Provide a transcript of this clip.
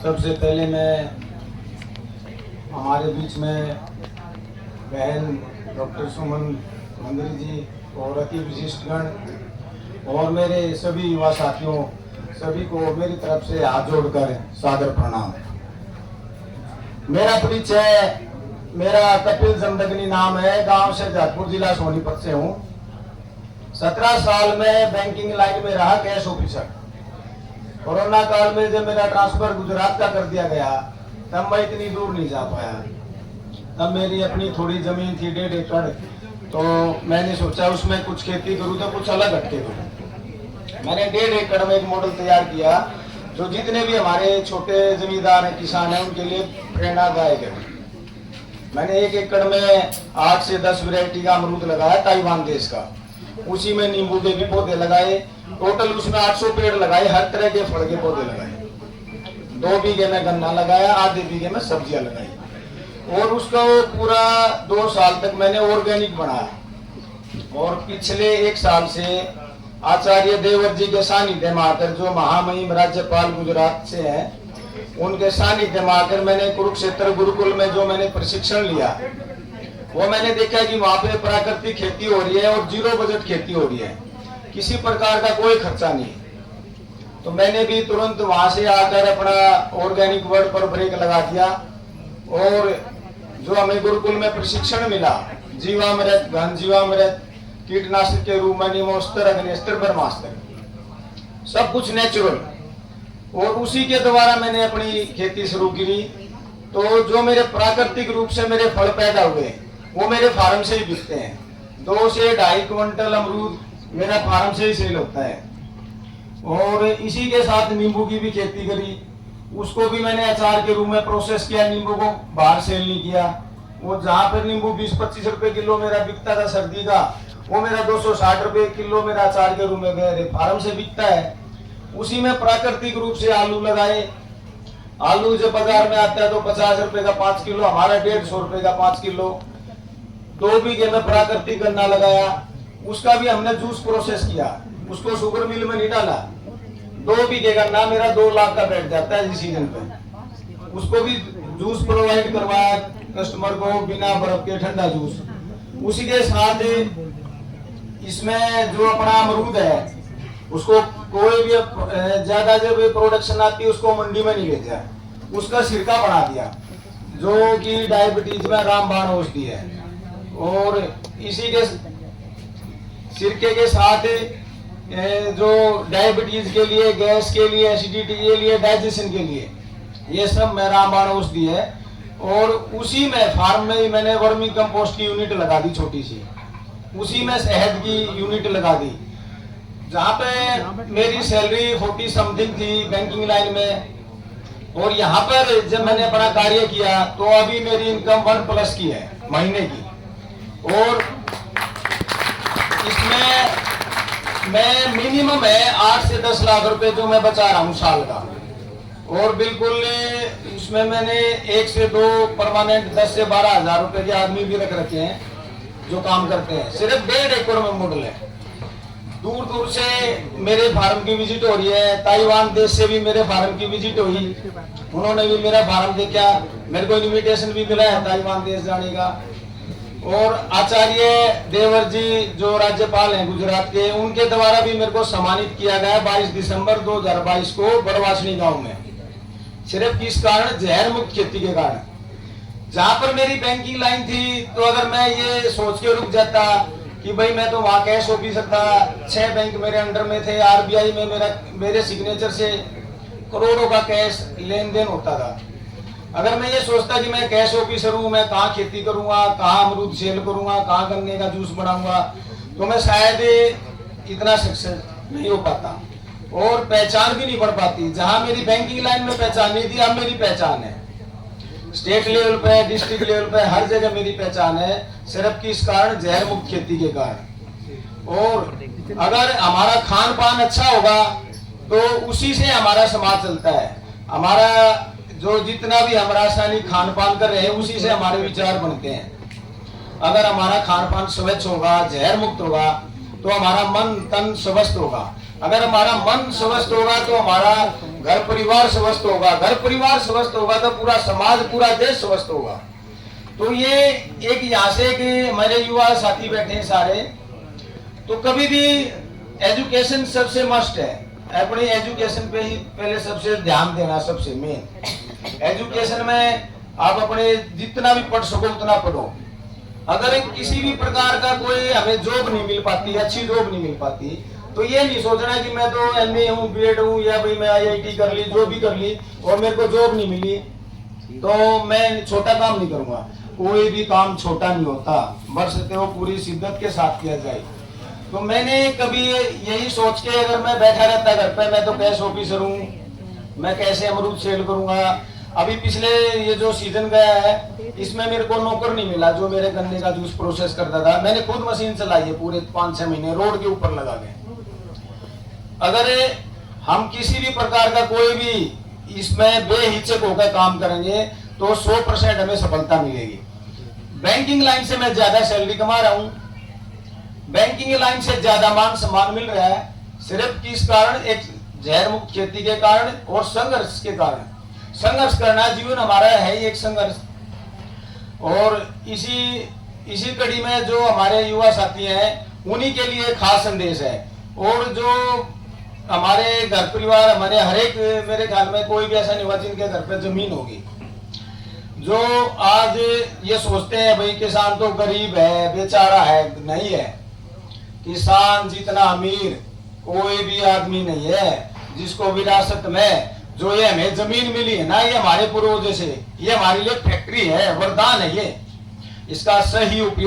सबसे पहले मैं हमारे बीच में बहन डॉक्टर सुमन मंदिर जी और अति विशिष्टगण और मेरे सभी युवा साथियों सभी को मेरी तरफ से हाथ जोड़कर सादर प्रणाम। मेरा परिचय, मेरा कपिल जमदग्नि नाम है, गांव से जाजपुर जिला सोनीपत से हूँ। 17 साल में बैंकिंग लाइन में रहा, कैश ऑफिसर। कोरोना काल में जब मेरा ट्रांसफर गुजरात का कर दिया गया तब मैं इतनी दूर नहीं जा पाया। तब मेरी अपनी थोड़ी जमीन थी 1.5 एकड़, तो मैंने सोचा उसमें कुछ खेती करूँ तो कुछ अलग हटके करूँ। मैंने 1.5 एकड़ में एक मॉडल तैयार किया जो जितने भी हमारे छोटे जमींदार हैं, किसान हैं, उनके लिए प्रेरणादायक है। मैंने 1 एकड़ में 8 से 10 वैरायटी का अमरूद लगाया, ताइवान देश का। उसी में नींबू के भी पौधे लगाए। टोटल उसमें 800 पेड़ लगाए, हर तरह के फल के पौधे लगाए। 2 बीघे में गन्ना लगाया, आधे बीघे में सब्जियां लगाई और उसका पूरा 2 साल तक मैंने ऑर्गेनिक बनाया। और पिछले 1 साल से आचार्य देवर जी के सानिध्य में आकर, जो महामहिम राज्यपाल गुजरात से हैं, उनके सानिध्य में आकर मैंने कुरुक्षेत्र गुरुकुल में जो मैंने प्रशिक्षण लिया, वो मैंने देखा कि वहाँ पे प्राकृतिक खेती हो रही है और 0 बजट खेती हो रही है, किसी प्रकार का कोई खर्चा नहीं। तो मैंने भी तुरंत वहां से आकर अपना ऑर्गेनिक वर्ड पर ब्रेक लगा दिया और जो हमें गुरुकुल में प्रशिक्षण मिला, जीवामृत, घन जीवामृत, कीटनाशक के रूप में निमोस्तर, अग्निस्तर, ब्रह्मास्त्र, सब कुछ नेचुरल, और उसी के द्वारा मैंने अपनी खेती शुरू की। तो जो मेरे प्राकृतिक रूप से मेरे फल पैदा हुए वो मेरे फार्म से ही बिकते हैं। 2 से 2.5 क्विंटल अमरूद मेरा फार्म से ही सेल होता है। और इसी के साथ नींबू की भी खेती करी, उसको भी मैंने अचार के रूप में प्रोसेस किया। नींबू को बाहर सेल नहीं किया। वो जहाँ पर नींबू 20-25 रुपए किलो मेरा बिकता था सर्दी का, वो मेरा 260 रुपए किलो मेरा अचार के रूप में मेरे फार्म से बिकता है। उसी में प्राकृतिक रूप से आलू लगाए। आलू जब बाजार में आता है तो 50 रुपए का 5 किलो, हमारा 150 रुपए का 5 किलो। 2 बीघे में प्राकृतिक गन्ना लगाया, उसका भी हमने जूस प्रोसेस किया, उसको शुगर मिल में नहीं डाला। 2 बीघे गन्ना मेरा 2 लाख का बैठ जाता है इस सीजन पे। उसको भी जूस प्रोवाइड करवाया कस्टमर को, बिना बर्फ के ठंडा जूस। उसी के साथ इसमें जो अपना अमरूद है, उसको कोई भी ज्यादा जब प्रोडक्शन आती है उसको मंडी में नहीं भेजा, उसका सिरका बना दिया जो कि डायबिटीज में रामबाण औषधि है। और इसी के सिरके के साथ जो डायबिटीज के लिए, गैस के लिए, एसिडिटी के लिए, डाइजेशन के लिए, ये सब में रामबाण औषधि है। और उसी में फार्म में ही मैंने वर्मी कंपोस्ट की यूनिट लगा दी छोटी सी, उसी में शहद की यूनिट लगा दी। जहाँ पे मेरी सैलरी 40 समथिंग थी बैंकिंग लाइन में, और यहाँ पर जब मैंने अपना कार्य किया तो अभी मेरी इनकम 1+ की है महीने की। और इसमें मैं मिनिमम है 8 से 10 लाख रुपए जो मैं बचा रहा हूँ साल का। और बिल्कुल इसमें मैंने 1 से 2 परमानेंट 10 से 12 हजार रुपए के आदमी भी रख रखे हैं जो काम करते हैं। सिर्फ 1.5 एकड़ में मॉडल है। दूर दूर से मेरे फार्म की विजिट हो रही है। ताइवान देश से भी मेरे फार्म की विजिट हुई, उन्होंने भी मेरा फार्म देखा। मेरे को इनविटेशन भी मिला है ताइवान देश जाने का। और आचार्य देवर जी जो राज्यपाल हैं गुजरात के, उनके द्वारा भी मेरे को सम्मानित किया गया 22 दिसंबर 2022 को बड़वासनी गांव में। सिर्फ किस कारण? जहर मुक्त खेती के कारण। जहां पर मेरी बैंकिंग लाइन थी, तो अगर मैं ये सोच के रुक जाता कि भाई मैं तो वहां कैश ऑफिसर था, 6 बैंक मेरे अंडर में थे, आरबीआई में मेरे सिग्नेचर से करोड़ों का कैश लेन देन होता था। अगर मैं ये सोचता कि मैं कैश ऑफिसर हूँ, मैं कहाँ खेती करूंगा, कहाँ अमरूद सेल करूंगा, कहाँ गन्ने का जूस बनाऊंगा, तो मैं शायद इतना सक्सेस नहीं हो पाता और पहचान भी नहीं बढ़ पाती। जहां मेरी बैंकिंग लाइन में पहचान नहीं थी, अब मेरी पहचान है। स्टेट लेवल पे, डिस्ट्रिक्ट लेवल पे, हर जगह मेरी पहचान है। सिर्फ किस कारण? जहर मुक्त खेती के कारण। और अगर हमारा खान पान अच्छा होगा तो उसी से हमारा समाज चलता है। हमारा जो जितना भी हम रासायनिक खान पान कर रहे हैं, उसी से हमारे विचार बनते हैं। अगर हमारा खान पान स्वच्छ होगा, जहर मुक्त होगा, तो हमारा मन तन स्वस्थ होगा। अगर हमारा मन स्वस्थ होगा तो हमारा घर परिवार स्वस्थ होगा, घर परिवार स्वस्थ होगा तो पूरा समाज, पूरा देश स्वस्थ होगा। तो ये एक यहाँ से कि मेरे युवा साथी बैठे हैं सारे, तो कभी भी एजुकेशन सबसे मस्ट है, अपनी एजुकेशन पे ही पहले सबसे ध्यान देना, सबसे मेन। एजुकेशन में आप अपने जितना भी पढ़ सको उतना पढ़ो। अगर किसी भी प्रकार का कोई हमें जॉब नहीं मिल पाती, अच्छी जॉब नहीं मिल पाती, तो ये नहीं सोचना कि मैं तो एमए हूँ, बीएड हूँ, या भाई मैं आईआईटी कर ली, जो भी कर ली और मेरे को जॉब नहीं मिली तो मैं छोटा काम नहीं करूंगा। कोई भी काम छोटा नहीं होता, बशर्ते वो पूरी शिद्दत के साथ किया जाए। तो मैंने कभी यही सोच के अगर मैं बैठा रहता घर पे, मैं तो कैश ऑफिसर हूँ, मैं कैसे अमरूद सेल करूंगा। अभी पिछले ये जो सीजन गया है इसमें मेरे को नौकर नहीं मिला जो मेरे गन्ने का जूस प्रोसेस करता था। मैंने खुद मशीन चलाई है पूरे 5-6 महीने रोड के ऊपर लगा के। अगर हम किसी भी प्रकार का कोई भी इसमें बेहिचक होकर काम करेंगे तो 100% हमें सफलता मिलेगी। बैंकिंग लाइन से मैं ज्यादा सैलरी कमा रहा हूँ, बैंकिंग लाइन से ज्यादा मान सम्मान मिल रहा है, सिर्फ किस कारण? एक जहर मुक्त खेती के कारण और संघर्ष के कारण। संघर्ष करना जीवन हमारा है ही एक संघर्ष। और इसी कड़ी में जो हमारे युवा साथी हैं उन्हीं के लिए खास संदेश है। और जो हमारे घर परिवार, हमारे हर एक, मेरे ख्याल में कोई भी ऐसा नहीं हुआ जिनके घर पे जमीन होगी, जो आज ये सोचते हैं भाई किसान तो गरीब है, बेचारा है। नहीं है, किसान जितना अमीर कोई भी आदमी नहीं है जिसको विरासत में जो ये हमें जमीन मिली है ना, ये हमारे पूर्वजों से, ये हमारे लिए फैक्ट्री है, वरदान है ये। इसका सही उपयोग